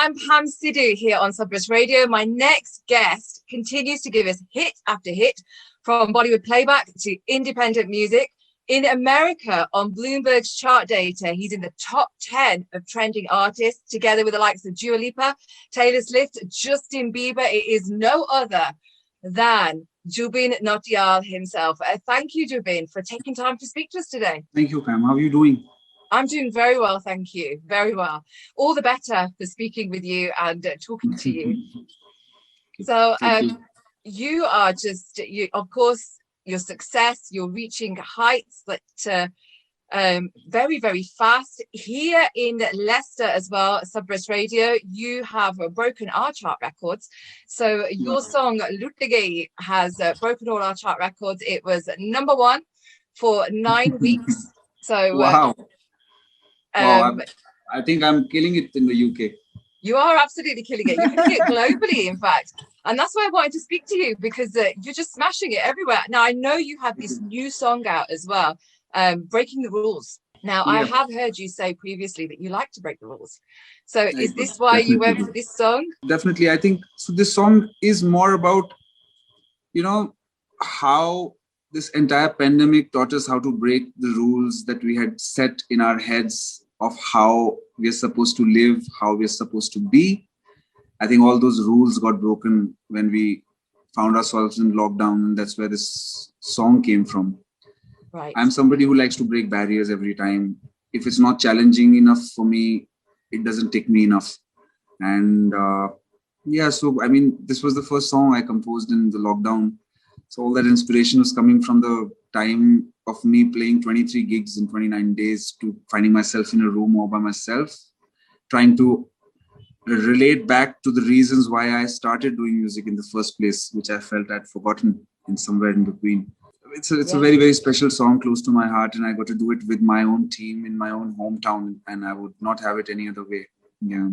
I'm Pam Sidhu here on Subrus Radio. My next guest continues to give us hit after hit, from Bollywood playback to independent music. In America, on Bloomberg's chart data, he's in the top 10 of trending artists, together with the likes of Dua Lipa, Taylor Swift, Justin Bieber. It is no other than Jubin Nautiyal himself. Thank you, Jubin, for taking time to speak to us today. Thank you, Pam. How are you doing? I'm doing very well, thank you. Very well. All the better for speaking with you and talking to you. So you are just, of course, your success, you're reaching heights that very, very fast. Here in Leicester as well, Subrus Radio, you have broken our chart records. So your song Lut Gayi has broken all our chart records. It was #1 for 9 weeks. So wow. I think I'm killing it in the UK. You are absolutely killing it. You're killing it globally, in fact. And that's why I wanted to speak to you, because you're just smashing it everywhere. Now, I know you have this new song out as well, Breaking the Rules. Now, I have heard you say previously that you like to break the rules. So is this why you went for this song? Definitely. I think so. This song is more about, how this entire pandemic taught us how to break the rules that we had set in our heads of how we're supposed to live, how we're supposed to be. I think all those rules got broken when we found ourselves in lockdown. That's where this song came from. Right. I'm somebody who likes to break barriers every time. If it's not challenging enough for me, it doesn't take me enough. And so, I mean, this was the first song I composed in the lockdown. So all that inspiration was coming from the time of me playing 23 gigs in 29 days to finding myself in a room all by myself, trying to relate back to the reasons why I started doing music in the first place, which I felt I'd forgotten in somewhere in between. It's a very, very special song, close to my heart, and I got to do it with my own team in my own hometown, and I would not have it any other way. Yeah.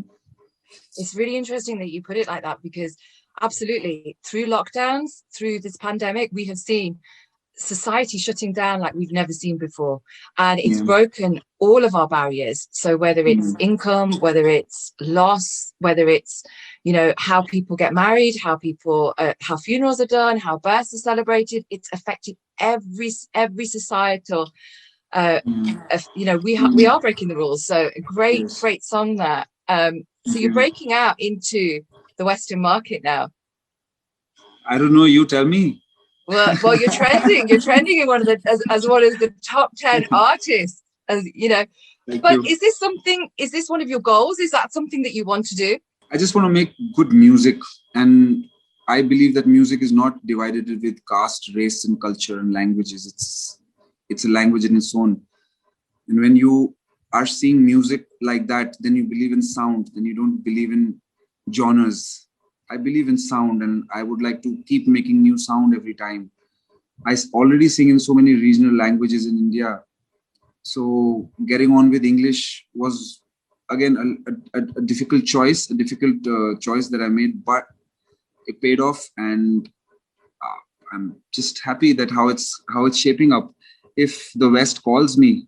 It's really interesting that you put it like that, because absolutely, through lockdowns, through this pandemic, we have seen society shutting down like we've never seen before, and it's broken all of our barriers. So whether it's income, whether it's loss, whether it's how people get married, how people how funerals are done, how births are celebrated, it's affected every societal we are breaking the rules. So a great song there. So you're breaking out into the Western market now. I don't know, you tell me. Well, you're trending. You're trending in one of as one of the top 10 artists. As you know, Thank you. Is this one of your goals? Is that something that you want to do? I just want to make good music, and I believe that music is not divided with caste, race, and culture and languages. It's a language in its own. And when you are seeing music like that, then you believe in sound. Then you don't believe in genres. I believe in sound, and I would like to keep making new sound every time. I already sing in so many regional languages in India. So getting on with English was, again, a difficult choice, choice that I made, but it paid off, and I'm just happy that how it's shaping up. If the West calls me,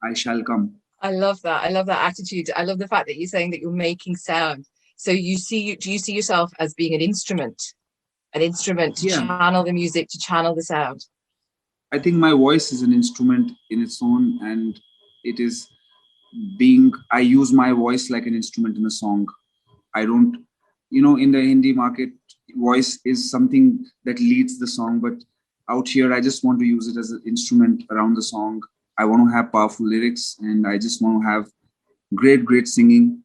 I shall come. I love that. I love that attitude. I love the fact that you're saying that you're making sound. So do you see yourself as being an instrument to channel the music, to channel the sound? I think my voice is an instrument in its own, and it is I use my voice like an instrument in a song. I don't, in the Hindi market, voice is something that leads the song, but out here, I just want to use it as an instrument around the song. I want to have powerful lyrics, and I just want to have great singing.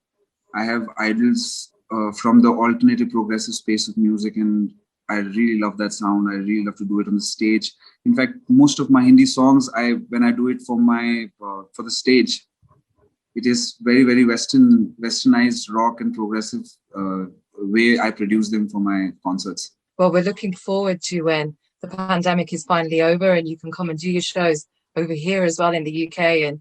I have idols from the alternative progressive space of music, and I really love that sound. I really love to do it on the stage. In fact, most of my Hindi songs, when I do it for the stage, it is very, very westernized rock and progressive way I produce them for my concerts. Well, we're looking forward to when the pandemic is finally over and you can come and do your shows over here as well in the UK, and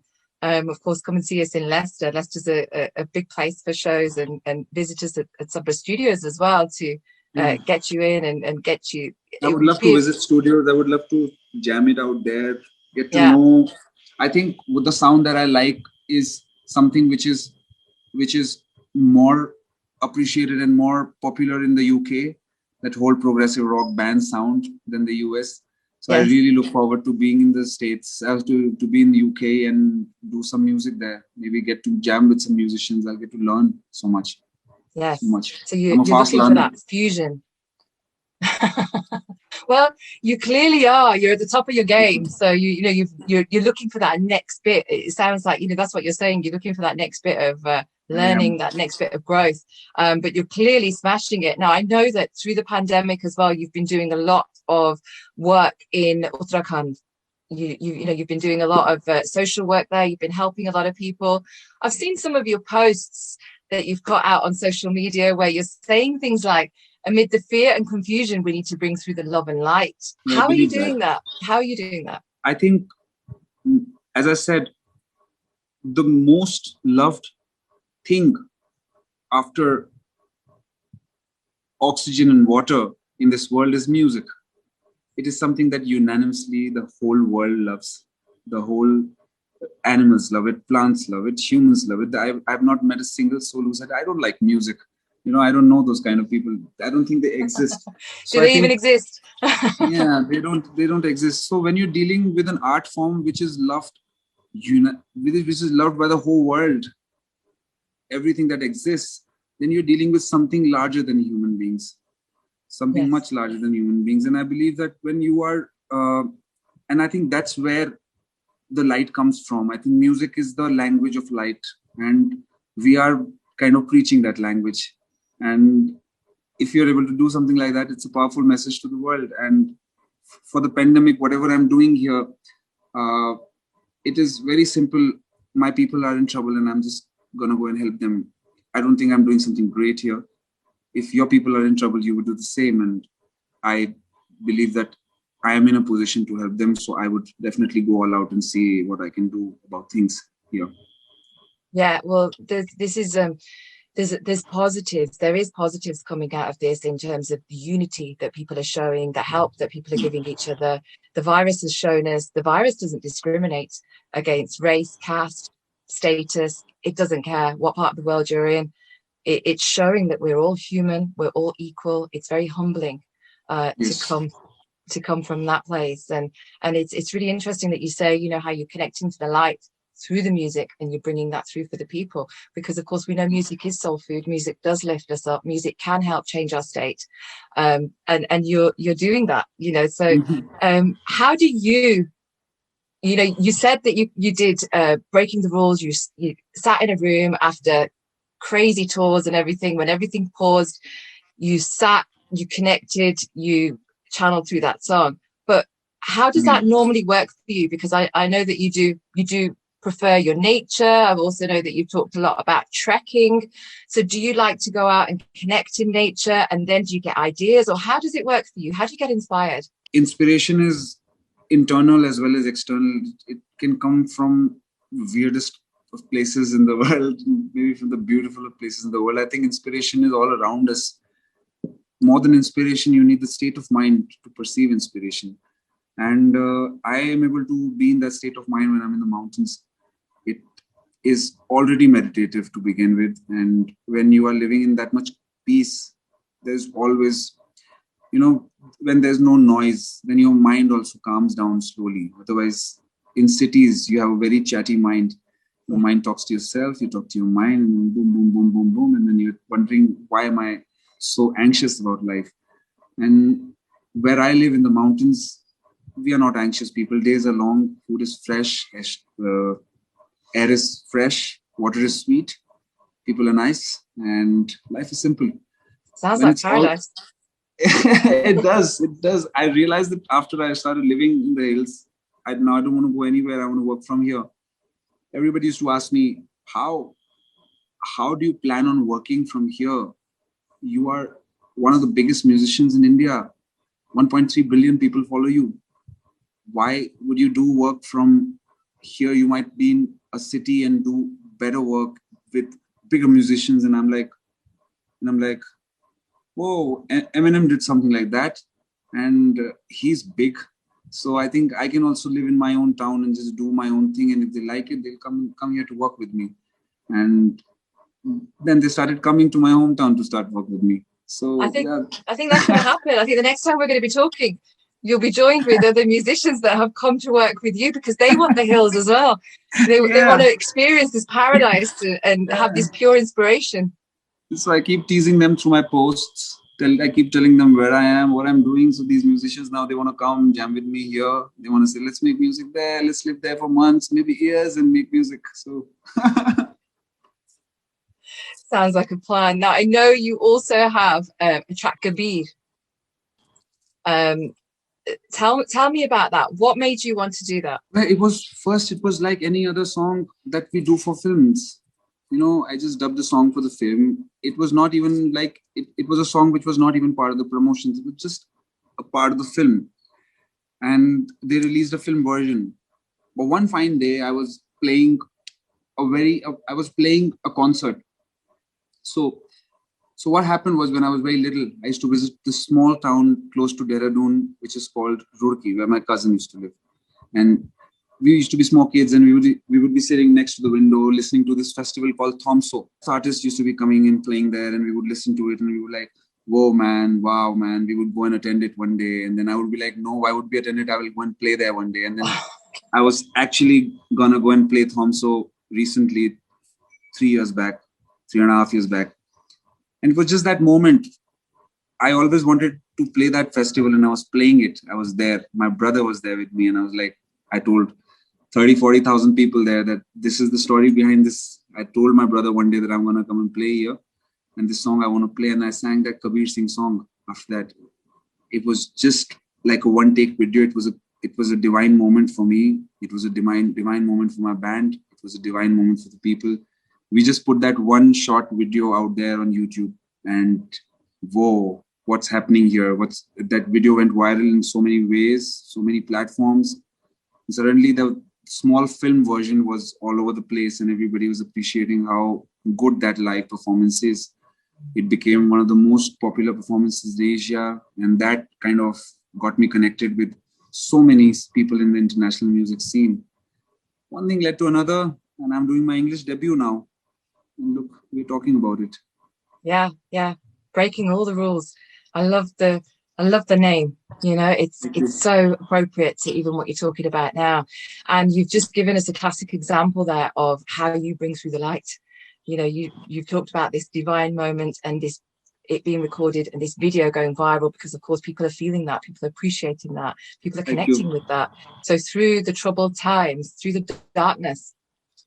of course, come and see us in Leicester. Leicester's a big place for shows, and visit us at Subrus Studios as well to get you in and get you. I would love to visit studios. I would love to jam it out there, get to know. I think with the sound that I like is something which is more appreciated and more popular in the UK, that whole progressive rock band sound, than the US. So Yes. I really look forward to being in the States, to be in the UK and do some music there. Maybe get to jam with some musicians. I'll get to learn so much. Yes. So much. So you're looking for that fusion. Well, you clearly are. You're at the top of your game. So you're looking for that next bit. It sounds like that's what you're saying. You're looking for that next bit of learning, that next bit of growth. But you're clearly smashing it. Now, I know that through the pandemic as well, you've been doing a lot of work in Uttarakhand. You've been doing a lot of social work there. You've been helping a lot of people. I've seen some of your posts that you've got out on social media where you're saying things like, amid the fear and confusion, we need to bring through the love and light. How are you doing that? How are you doing that? I think, as I said, the most loved thing after oxygen and water in this world is music. It is something that unanimously the whole world loves. The whole animals love it, plants love it, humans love it. I've not met a single soul who said, I don't like music. I don't know those kind of people. I don't think they exist. So do they even exist? Yeah, they don't exist. So when you're dealing with an art form which is loved, which is loved by the whole world, everything that exists, then you're dealing with something larger than human beings, something much larger than human beings. And I believe that when you are, and I think that's where the light comes from. I think music is the language of light, and we are kind of preaching that language. And if you're able to do something like that, it's a powerful message to the world. And for the pandemic, whatever I'm doing here, it is very simple. My people are in trouble and I'm just going to go and help them. I don't think I'm doing something great here. If your people are in trouble, you would do the same. And I believe that I am in a position to help them. So I would definitely go all out and see what I can do about things here. Yeah, well, there's positives. There is positives coming out of this in terms of the unity that people are showing, the help that people are giving each other. The virus has shown us the virus doesn't discriminate against race, caste, status. It doesn't care what part of the world you're in. It's showing that we're all human, we're all equal. It's very humbling to come from that place. And it's really interesting that you say, how you're connecting to the light through the music and you're bringing that through for the people, because of course we know music is soul food. Music does lift us up. Music can help change our state, and you're doing that. So how do you said that you did Breaking the Rules. You sat in a room after crazy tours and everything. When everything paused, you sat, you connected, you channeled through that song. But how does that normally work for you? Because I know that you do prefer your nature. I also know that you've talked a lot about trekking. So do you like to go out and connect in nature, and then do you get ideas, or how does it work for you? How do you get inspired? Inspiration is internal as well as external. It can come from weirdest of places in the world, maybe from the beautiful of places in the world. I think inspiration is all around us. More than inspiration, you need the state of mind to perceive inspiration. And I am able to be in that state of mind when I'm in the mountains. It is already meditative to begin with. And when you are living in that much peace, there's always, when there's no noise, then your mind also calms down slowly. Otherwise, in cities, you have a very chatty mind. Your mind talks to yourself, you talk to your mind, and boom, boom, boom, boom, boom. And then you're wondering, why am I so anxious about life? And where I live in the mountains, we are not anxious people. Days are long, food is fresh, air is fresh, water is sweet, people are nice, and life is simple. Sounds like paradise. It does. I realized that after I started living in the hills, I don't want to go anywhere. I want to work from here. Everybody used to ask me, how do you plan on working from here? You are one of the biggest musicians in India. 1.3 billion people follow you. Why would you do work from here? You might be in a city and do better work with bigger musicians. And I'm like, whoa, Eminem did something like that, and he's big. So I think I can also live in my own town and just do my own thing. And if they like it, they'll come here to work with me. And then they started coming to my hometown to start work with me. So I think that's going to happen. I think the next time we're going to be talking, you'll be joined with other musicians that have come to work with you because they want the hills as well. They want to experience this paradise and have this pure inspiration. So I keep teasing them through my posts. I keep telling them where I am, what I'm doing. So these musicians now, they want to come jam with me here. They want to say, let's make music there. Let's live there for months, maybe years, and make music. So sounds like a plan. Now I know you also have a track Kabir. Tell me about that. What made you want to do that? Well, it was like any other song that we do for films. I just dubbed the song for the film. It was not even like it was a song which was not even part of the promotions. It was just a part of the film. And they released a film version. But one fine day I was playing a concert. So what happened was, when I was very little, I used to visit this small town close to Dehradun, which is called Roorkee, where my cousin used to live. And we used to be small kids, and we would be sitting next to the window listening to this festival called Thomso. Artists used to be coming in, playing there, and we would listen to it, and we were like, whoa, man, wow, man. We would go and attend it one day. And then I would be like, no, why would we attend it? I will go and play there one day. And then I was actually going to go and play Thomso recently, 3.5 years back. And it was just that moment. I always wanted to play that festival, and I was playing it. I was there. My brother was there with me, and I was like, I told 40,000 people there that this is the story behind this. I told my brother one day that I'm going to come and play here, and this song I want to play. And I sang that Kabir Singh song. After that, it was just like a one-take video. It was a divine moment for me. It was a divine moment for my band. It was a divine moment for the people. We just put that one short video out there on YouTube, and whoa, what's happening here? That video went viral in so many ways, so many platforms. And suddenly the small film version was all over the place, and everybody was appreciating how good that live performance is. It became one of the most popular performances in Asia, and that kind of got me connected with so many people in the international music scene. One thing led to another, and I'm doing my English debut now. And look, we're talking about it. Yeah. Breaking all the rules. I love the name. It's so appropriate to even what you're talking about now. And you've just given us a classic example there of how you bring through the light. You've talked about this divine moment and it being recorded and this video going viral because, of course, people are feeling that, people are appreciating that, people are connecting with that. So through the troubled times, through the darkness,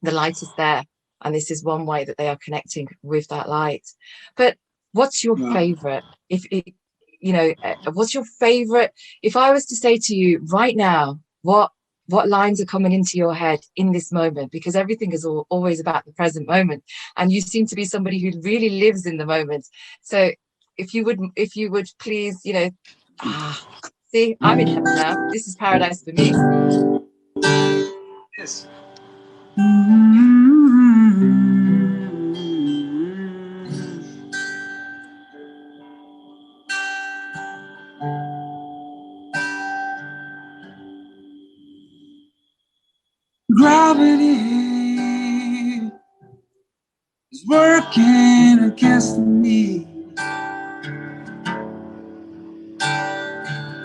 the light is there. And this is one way that they are connecting with that light. But what's your favorite? What's your favorite? If I was to say to you right now, what lines are coming into your head in this moment? Because everything is always about the present moment, and you seem to be somebody who really lives in the moment. So if you would please, see, I'm in heaven now. This is paradise for me. Yes. Gravity is working against me.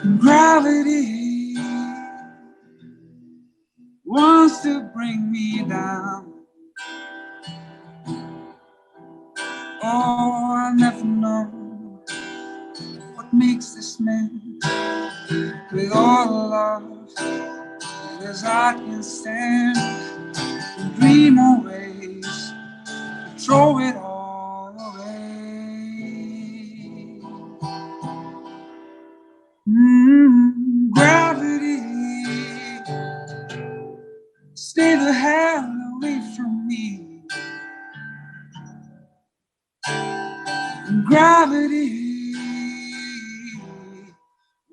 And gravity wants to bring me down. Oh, I never know what makes this man with all the love as I can stand and dream of ways to throw it all away. Gravity, stay the hell away from me. Gravity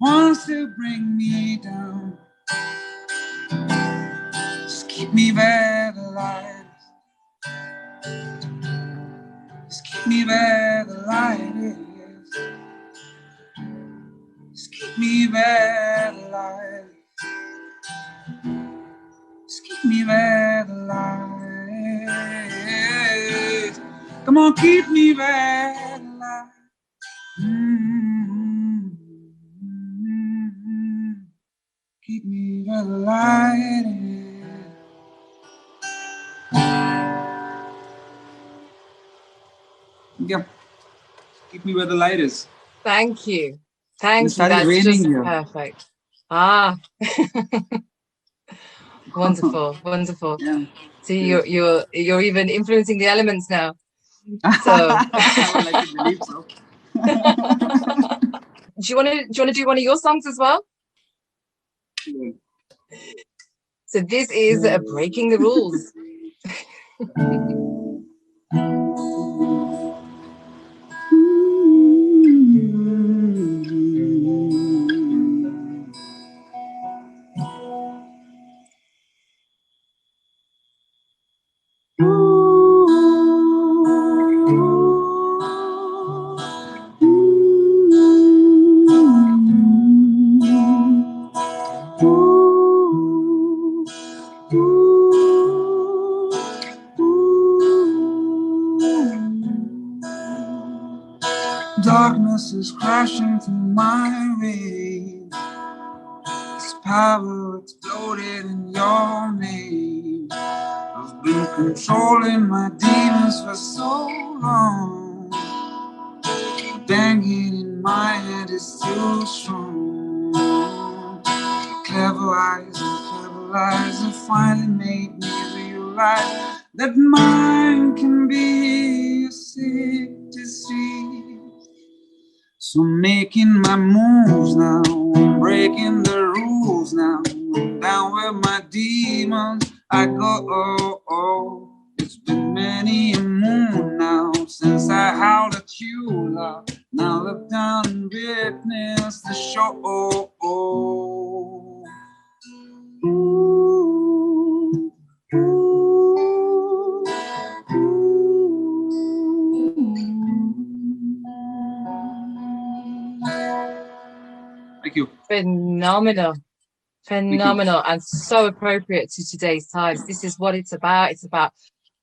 wants to bring me down. Just keep me where the light is. Just keep me where the light is. Just keep me where the light is. Just keep me where the light is. Come on, keep me where the light. Keep me where the light is. Yeah. Keep me where the light is. Thank you. Thank It you. started That's raining just here. perfect. Ah, wonderful, wonderful. Yeah. See, you're even influencing the elements now. So I would like to believe so. do you want to do one of your songs as well? Yeah. So this is Breaking the Rules. Darkness is crashing through my veins. This power exploded in your name. I've been controlling my demons for so long. Banging in my head is too strong. Clever eyes and clever lies have finally made me realize that mine can be a sick disease. So I'm making my moves now, I'm breaking the rules now. I'm down with my demons, I go, oh, oh. It's been many a moon now since I howled at you, love. Now look down and witness the show, oh, oh. Ooh, ooh, Thank you. Phenomenal. Phenomenal and so appropriate to today's times. This is what it's about. It's about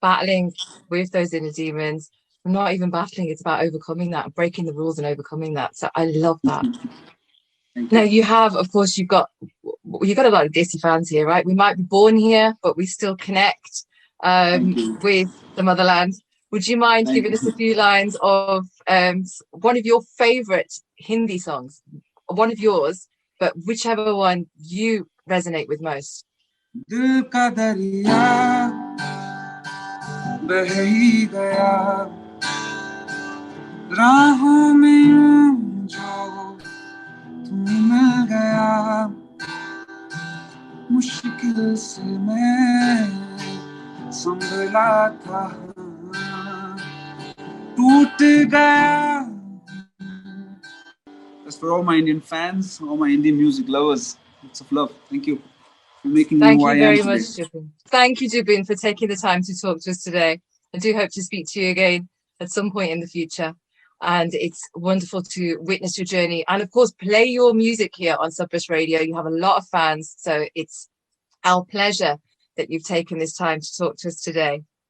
battling with those inner demons. Not even battling, it's about overcoming that and breaking the rules and overcoming that. So I love that. Now you have, of course, you've got a lot of Desi fans here, right? We might be born here, but we still connect with the motherland. Would you mind giving us a few lines of one of your favorite Hindi songs? One of yours, but whichever one you resonate with most. Dil ka dariya beh hi gaya, राहों में यूं जो तू मिल गया, मुश्किल से मैं संभला था, टूट गया. That's for all my Indian fans, all my Indian music lovers. Lots of love. Thank you for making me who I am today. Thank you very much, Jubin. Thank you, Jubin, for taking the time to talk to us today. I do hope to speak to you again at some point in the future. And it's wonderful to witness your journey and, of course, play your music here on Subbus Radio. You have a lot of fans, so it's our pleasure that you've taken this time to talk to us today.